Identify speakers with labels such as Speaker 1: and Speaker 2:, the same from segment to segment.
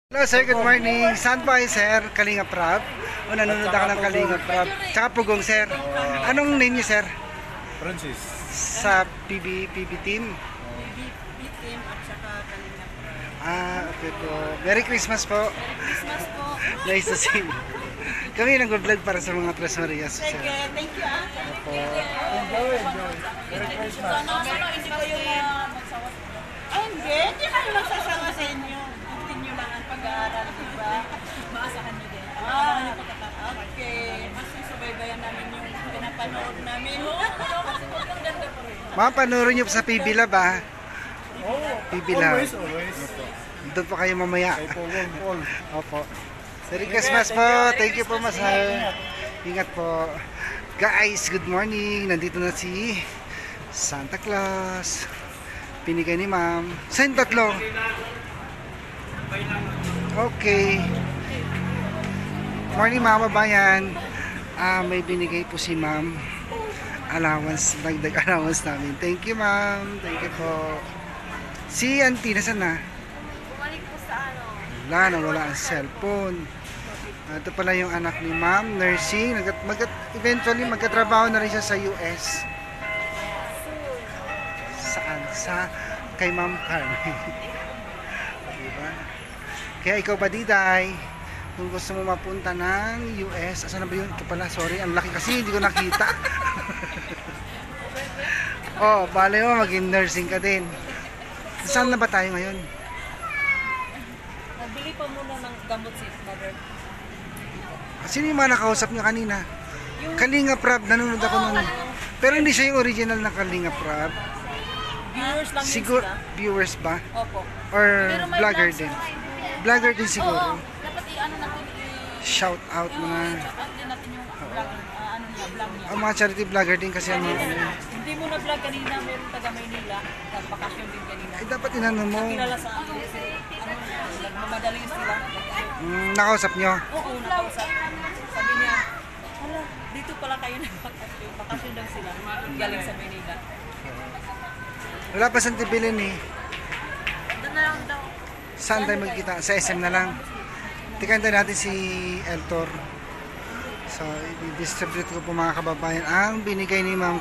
Speaker 1: Hello sir, good morning. Saan ba kayo sir? Kalinga Prab? O nanonood ako ng Kalinga Prab? Tsaka Pugong sir. Anong name niyo sir?
Speaker 2: Francis.
Speaker 1: Sa PB team?
Speaker 3: PB team at saka Kalinga Prab.
Speaker 1: Okay po. Merry Christmas po.
Speaker 3: Christmas po.
Speaker 1: Nice to see you. Kami nag-vlog para sa mga Tres Marias sir.
Speaker 3: Sige, thank you ah.
Speaker 1: Opo.
Speaker 2: Enjoy. Merry Christmas.
Speaker 3: Sana hindi kayo magsawa. Ay hindi kayo magsasawa sa inyo. Continue lang ang pag-aaral, diba? Maasahan niyo din. Okay. Mas susubaybayan namin yung pinapanood namin. Ang ganda po rin.
Speaker 1: Ma'am, panoorin niyo po sa PB Lab ah. PB Lab.
Speaker 2: Always.
Speaker 1: Doon po kayo mamaya.
Speaker 2: Kay Paul.
Speaker 1: Opo. Merry Christmas po. Thank you po, Masay. Ingat po. Guys, good morning. Nandito na si Santa Claus. Pinigay ni ma'am. Saan tatlo? Okay. Morning mga babayan. May binigay po si ma'am. Allowance, dagdag allowance namin. Thank you ma'am. Thank you po. Si auntie, nasaan na?
Speaker 3: Bumalik po sa ano?
Speaker 1: Wala ang cellphone. Ito pala yung anak ni ma'am, nursing. Eventually, magkatrabaho na rin siya sa US. Saan? Kay Ma'am Carmen. Diba? Kaya ikaw ba, Diday? Kung gusto mo mapunta ng US, asan na ba yun? Ito pala, sorry, ang laki kasi, hindi ko nakita. Bale mo, maging nursing ka din. Saan na ba tayo ngayon?
Speaker 3: Nabili pa muna ng gamot si mother.
Speaker 1: Sino yung mga nakausap niya kanina? Kalinga Prab, nanonood ako nun. Pero hindi siya yung original na Kalinga Prab.
Speaker 3: Viewers lang
Speaker 1: Siguro,
Speaker 3: yun sila.
Speaker 1: viewers ba?
Speaker 3: Opo.
Speaker 1: Or
Speaker 3: Pero may
Speaker 1: vlogger
Speaker 3: vlogs
Speaker 1: din?
Speaker 3: naman.
Speaker 1: Vlogger din
Speaker 3: Oo,
Speaker 1: siguro.
Speaker 3: dapat i-ano natin
Speaker 1: Shout out
Speaker 3: yung
Speaker 1: mga
Speaker 3: shout din natin yung vlog, vlog niya.
Speaker 1: mga charity vlogger din kasi ano.
Speaker 3: Hindi mo na vlog kanina, meron taga Maynila, nagpakasyon din kanina.
Speaker 1: Dapat inano mo.
Speaker 3: Kilala sa akin kasi nagmamadali sila.
Speaker 1: Nakausap nyo.
Speaker 3: Oo, nakausap. Sabi niya, hala, dito pala kayo nagpakasyon. Bakasyon lang sila, galing sa Maynila.
Speaker 1: Wala pa saan tibilin eh.
Speaker 3: Doon na lang daw.
Speaker 1: Saan tayo magkita? Sa SM na lang. Tikan tayo natin si Eltor. So, i-distribute ko po mga kababayan ang binigay ni Ma'am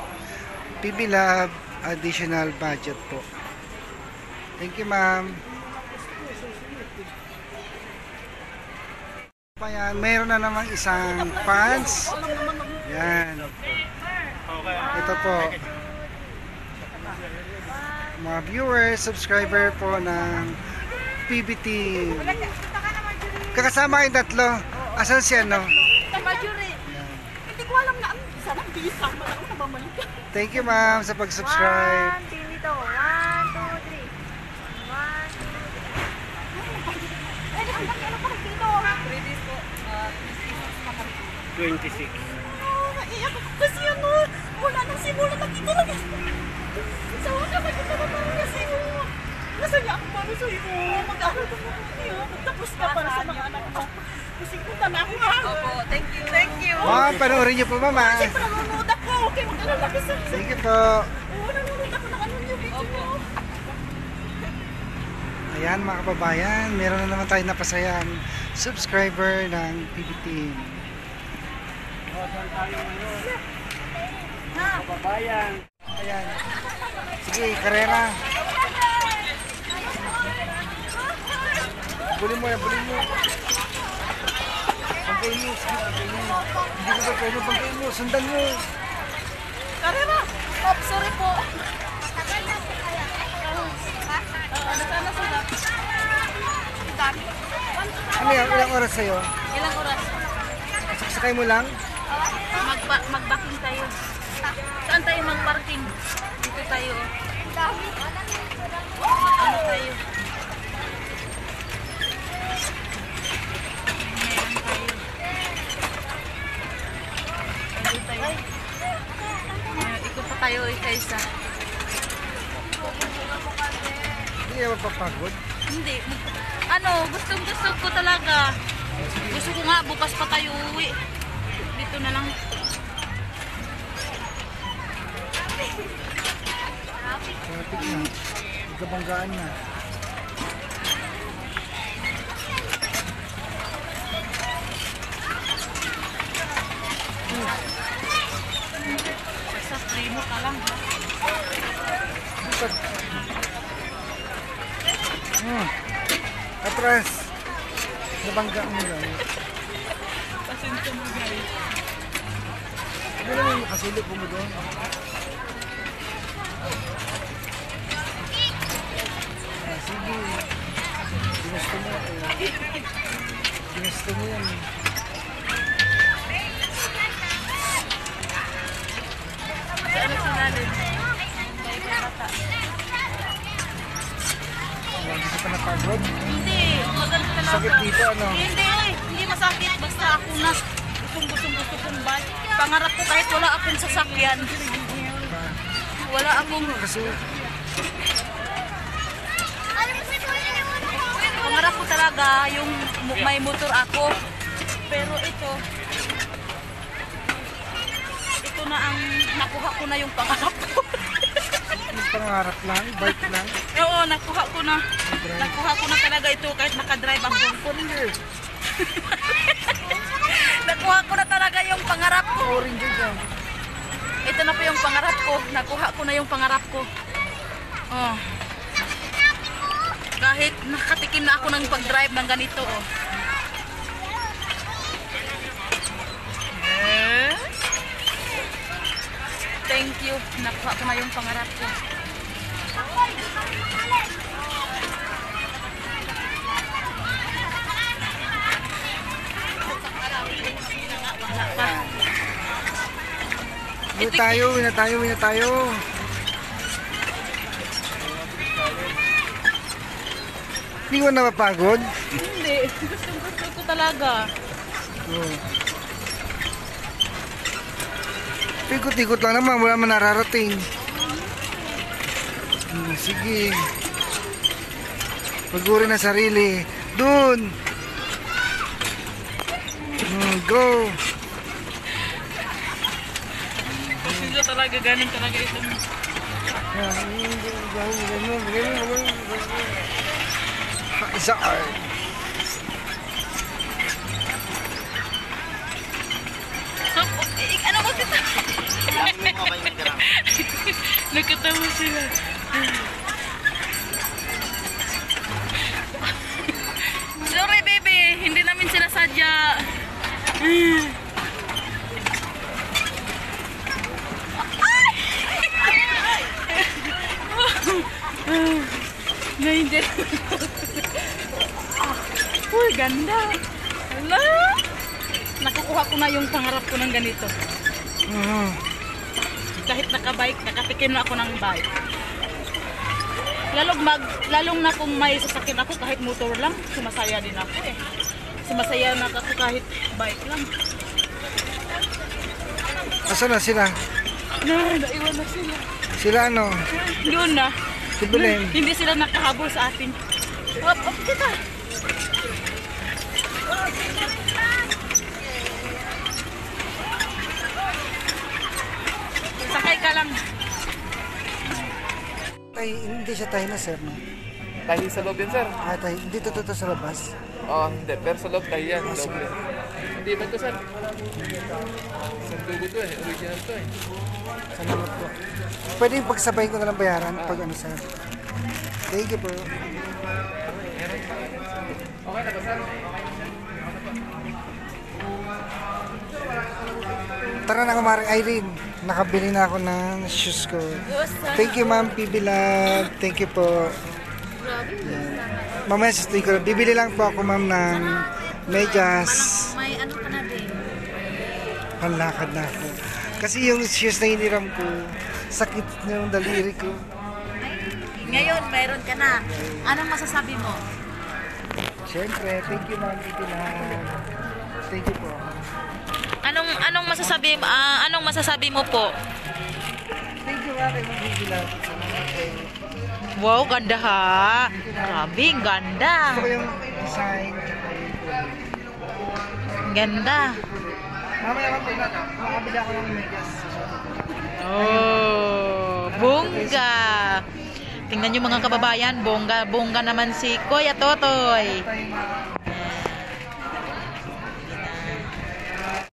Speaker 1: PB Lab additional budget po. Thank you Ma'am. Ayan, mayroon na namang isang fans. Yan. Ito po. Mga viewers, subscriber po ng PBT. Kakasama kayong tatlo. Asan si ano?
Speaker 3: Sa Marjorie. Hindi ko alam na sana bisa mo lang nabamalik ka.
Speaker 1: Thank you ma'am sa pag-subscribe.
Speaker 3: 1, 2, 3. 1, 2, 3. 3 days po.
Speaker 2: 26.
Speaker 3: Naiyak ako kasi ano, wala nang simula nakita lang. Sa wala nakita na parang kasi nasaya ako para sa iyo. Mag-aaral ka mo niya. Magtapos ka para sa mga anak mo. Kasi punta na ako ha. Opo, thank you. Thank you.
Speaker 1: Ma'am, panoorin niyo po ma'am ha.
Speaker 3: Siyempre nanonood ako. Okay, mag-aaral ka sa
Speaker 1: Thank you po.
Speaker 3: Oo, nanonood ako ng ano niyo video.
Speaker 1: Ayan mga kababayan, meron na naman tayo napasayang subscriber ng PBT.
Speaker 2: Kababayan.
Speaker 1: Ayan. Sige, karera. Bulin mo yan, bulin mo. Pagkain mo, sige, pagkain mo. Hindi ko pagkain mo, pagkain mo, sundan mo.
Speaker 3: Karera! Oh, sorry po. Nasana sila? Dami.
Speaker 1: Ano yan, ilang oras sa'yo?
Speaker 3: Ilang oras?
Speaker 1: Saksakay mo lang?
Speaker 3: Mag-backing tayo. Saan tayo mag-parking? Dito tayo. Ano tayo? Meron tayo. Dito tayo. Ikot pa tayo isa-isa.
Speaker 1: Hindi ka mapapagod.
Speaker 3: Hindi. Ano, gustong-gusto ko talaga. Gusto ko nga, bukas pa tayo uwi. Dito na lang.
Speaker 1: Traffic na. Gabanggaan na. atras. Nabangga mo yan.
Speaker 3: Pasensya mo guys.
Speaker 1: Ano naman yung makasilip mo doon? Sige. Ginusto mo ako. Ginusto mo yan.
Speaker 3: Ano sa natin?
Speaker 1: Hindi ka napagod.
Speaker 3: Hindi, maganda na
Speaker 1: Sakit
Speaker 3: ako.
Speaker 1: dito, ano?
Speaker 3: Hindi masakit. Basta ako na gusto kong bike. Pangarap ko kahit wala akong sasakyan. Wala akong...
Speaker 1: Kasi
Speaker 3: Pangarap ko talaga yung may motor ako. Pero ito na ang nakuha ko na yung pangarap ko.
Speaker 1: yung pangarap lang, bike lang.
Speaker 3: Oo, nakuha ko na. Nakuha ko na talaga ito kahit nakadrive ako. Nakuha ko na talaga yung pangarap ko.
Speaker 1: Orange dyan.
Speaker 3: Ito na po yung pangarap ko. Nakuha ko na yung pangarap ko. Oh. Kahit nakatikim na ako ng pag-drive ng ganito. Oh. Thank you. Nakuha ko na yung pangarap ko.
Speaker 1: Win na tayo. Hindi ko napapagod.
Speaker 3: Hindi. Gusto ko talaga.
Speaker 1: Oh. Ikot-ikot lang naman, wala man nararating. Sige. Paguri na sarili. Dun! Go!
Speaker 3: Gusto talaga, ganun talaga ito.
Speaker 1: Isa.
Speaker 3: Ano mo dito? Nakatawa sila. Sorry baby, hindi namin sinasadya. Na hindi. Uy, ganda. Hala. Nakukuha ko na yung pangarap ko ng ganito. Kahit nakabike, nakatikim na ako ng bike. Lalong na kung may sasakyan ako kahit motor lang, sumasaya din ako eh. Sumasaya na ako kahit bike lang.
Speaker 1: Asan na sila?
Speaker 3: Naiwan na sila.
Speaker 1: Sila ano?
Speaker 3: Doon na.
Speaker 1: Si Belen.
Speaker 3: Hindi sila nakahabol sa atin. Hop, kita. Sakay ka lang.
Speaker 1: Hindi siya tayo na sir, no?
Speaker 2: Tahi sa loob yan, sir.
Speaker 1: Tayo, hindi to sa labas.
Speaker 2: Hindi. Pero sa loob tahi yan. Loob yan. Hindi ba ito, sir? Isang tubo to eh. Original to eh.
Speaker 1: Salamat po. Pwede yung pagsabayin ko na lang bayaran pag ano sir. Thank you po.
Speaker 2: Okay na ba, sir?
Speaker 1: Tara na kumaring Irene. Nakabili na ako ng shoes ko. Thank you ma'am, PB Love. Thank you po. Yan. Mamaya sustuin ko. Bibili lang po ako ma'am ng medyas.
Speaker 3: May ano ka na din?
Speaker 1: Panlakad na ako. Kasi yung shoes na hiniram ko, sakit na yung daliri ko.
Speaker 3: Ngayon, mayroon ka na. Anong masasabi mo?
Speaker 1: Siyempre, thank you ma'am, PB Love. Thank you po.
Speaker 3: Anong masasabi mo po?
Speaker 1: Thank you ma'am, PB Love.
Speaker 3: Wow, ganda ha. Grabe, ganda.
Speaker 1: Gusto ko yung design.
Speaker 3: Ganda.
Speaker 1: Mamaya makabili ako ng medyas.
Speaker 3: Oh, bongga. Tingnan nyo mga kababayan, bongga naman si Kuya Totoy.